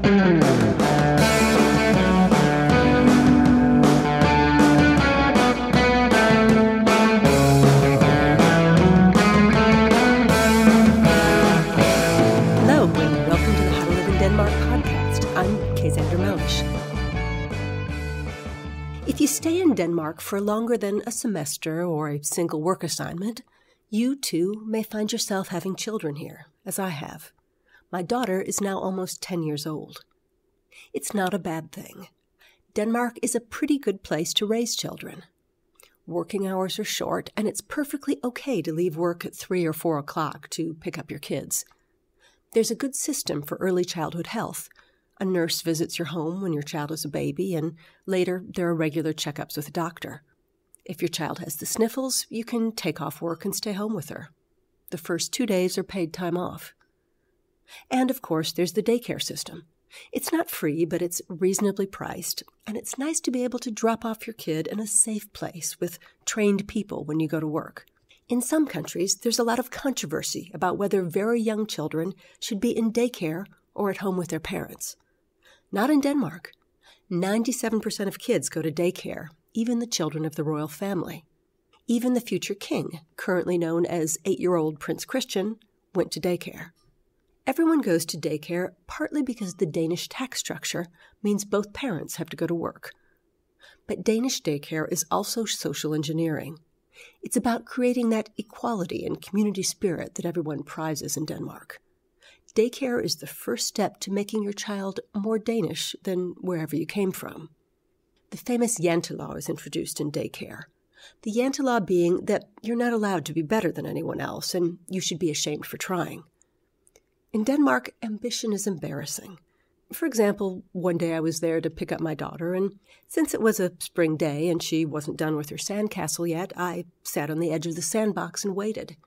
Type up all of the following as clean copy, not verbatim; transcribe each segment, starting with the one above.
If you stay in Denmark for longer than a semester or a single work assignment, you too may find yourself having children here, as I have. My daughter is now almost 10 years old. It's not a bad thing. Denmark is a pretty good place to raise children. Working hours are short, and it's perfectly okay to leave work at 3 or 4 o'clock to pick up your kids. There's a good system for early childhood health. A nurse visits your home when your child is a baby, and later there are regular checkups with a doctor. If your child has the sniffles, you can take off work and stay home with her. The first 2 days are paid time off. And, of course, there's the daycare system. It's not free, but it's reasonably priced, and it's nice to be able to drop off your kid in a safe place with trained people when you go to work. In some countries, there's a lot of controversy about whether very young children should be in daycare or at home with their parents. Not in Denmark. 97% of kids go to daycare, even the children of the royal family. Even the future king, currently known as 8-year-old Prince Christian, went to daycare. Everyone goes to daycare partly because the Danish tax structure means both parents have to go to work. But Danish daycare is also social engineering. It's about creating that equality and community spirit that everyone prizes in Denmark. Daycare is the first step to making your child more Danish than wherever you came from. The famous Jantelaw is introduced in daycare. The Jantelaw being that you're not allowed to be better than anyone else, and you should be ashamed for trying. In Denmark, ambition is embarrassing. For example, one day I was there to pick up my daughter, and since it was a spring day and she wasn't done with her sandcastle yet, I sat on the edge of the sandbox and waited.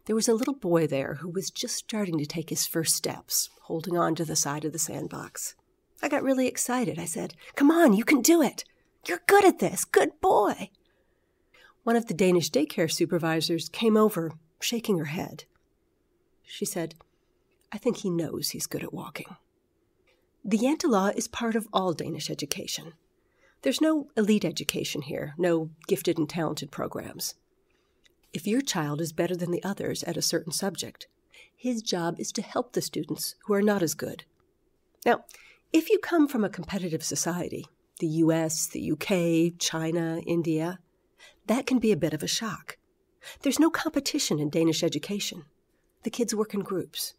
There was a little boy there who was just starting to take his first steps, holding on to the side of the sandbox. I got really excited. I said, "Come on, you can do it. You're good at this. Good boy." One of the Danish daycare supervisors came over, shaking her head. She said, "I think he knows he's good at walking." The Jantelaw is part of all Danish education. There's no elite education here, no gifted and talented programs. If your child is better than the others at a certain subject, his job is to help the students who are not as good. Now, if you come from a competitive society, the US, the UK, China, India, that can be a bit of a shock. There's no competition in Danish education. The kids work in groups.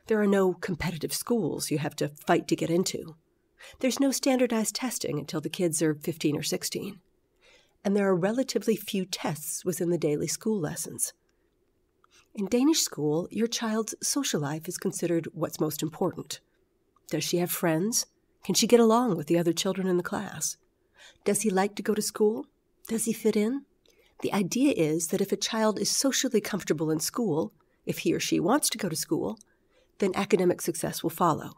There are no competitive schools you have to fight to get into. There's no standardized testing until the kids are 15 or 16. And there are relatively few tests within the daily school lessons. In Danish school, your child's social life is considered what's most important. Does she have friends? Can she get along with the other children in the class? Does he like to go to school? Does he fit in? The idea is that if a child is socially comfortable in school, if he or she wants to go to school, then academic success will follow.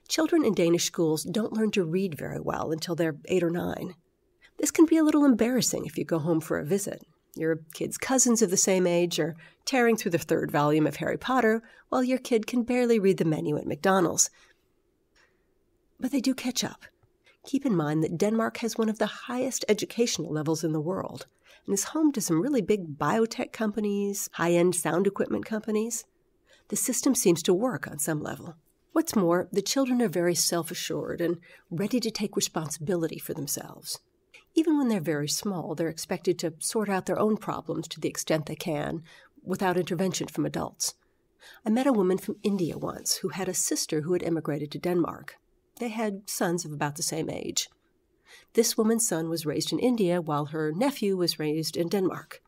Children in Danish schools don't learn to read very well until they're 8 or 9. This can be a little embarrassing if you go home for a visit. Your kid's cousins of the same age are tearing through the 3rd volume of Harry Potter, while your kid can barely read the menu at McDonald's. But they do catch up. Keep in mind that Denmark has one of the highest educational levels in the world, and is home to some really big biotech companies, high-end sound equipment companies. The system seems to work on some level. What's more, the children are very self-assured and ready to take responsibility for themselves. Even when they're very small, they're expected to sort out their own problems to the extent they can, without intervention from adults. I met a woman from India once who had a sister who had immigrated to Denmark. They had sons of about the same age. This woman's son was raised in India while her nephew was raised in Denmark.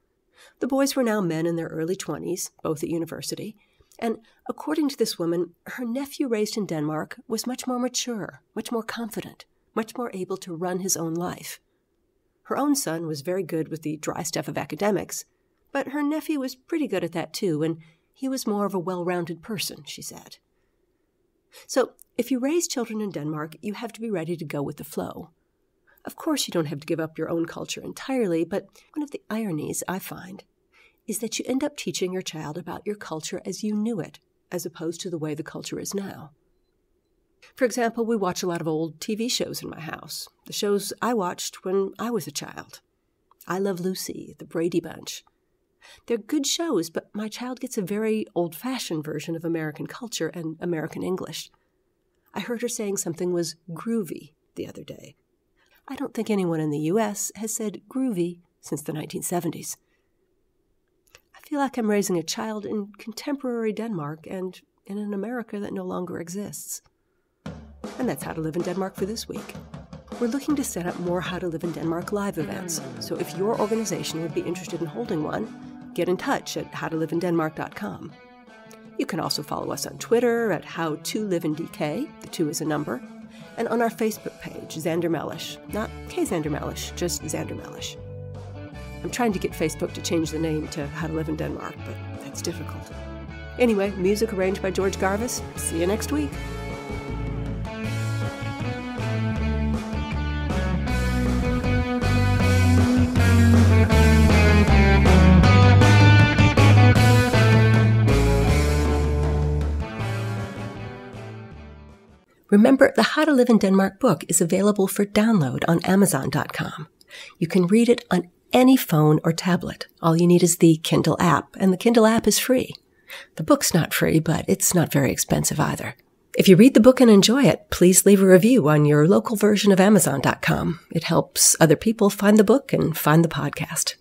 The boys were now men in their early 20s, both at university, and according to this woman, her nephew raised in Denmark was much more mature, much more confident, much more able to run his own life. Her own son was very good with the dry stuff of academics, but her nephew was pretty good at that too, and he was more of a well-rounded person, she said. So, if you raise children in Denmark, you have to be ready to go with the flow. Of course, you don't have to give up your own culture entirely, but one of the ironies I find is that you end up teaching your child about your culture as you knew it, as opposed to the way the culture is now. For example, we watch a lot of old TV shows in my house, the shows I watched when I was a child. I Love Lucy, The Brady Bunch. They're good shows, but my child gets a very old-fashioned version of American culture and American English. I heard her saying something was groovy the other day. I don't think anyone in the U.S. has said groovy since the 1970s. I feel like I'm raising a child in contemporary Denmark and in an America that no longer exists. And that's How to Live in Denmark for this week. We're looking to set up more How to Live in Denmark live events, so if your organization would be interested in holding one, get in touch at howtoliveindenmark.com. You can also follow us on Twitter at HowToLiveInDK, the 2 is a number, and on our Facebook page, Xander Mellish. Not K. Xander Mellish, just Xander Mellish. I'm trying to get Facebook to change the name to How to Live in Denmark, but that's difficult. Anyway, music arranged by George Garvis. See you next week. Remember, the How to Live in Denmark book is available for download on Amazon.com. You can read it on any phone or tablet. All you need is the Kindle app, and the Kindle app is free. The book's not free, but it's not very expensive either. If you read the book and enjoy it, please leave a review on your local version of Amazon.com. It helps other people find the book and find the podcast.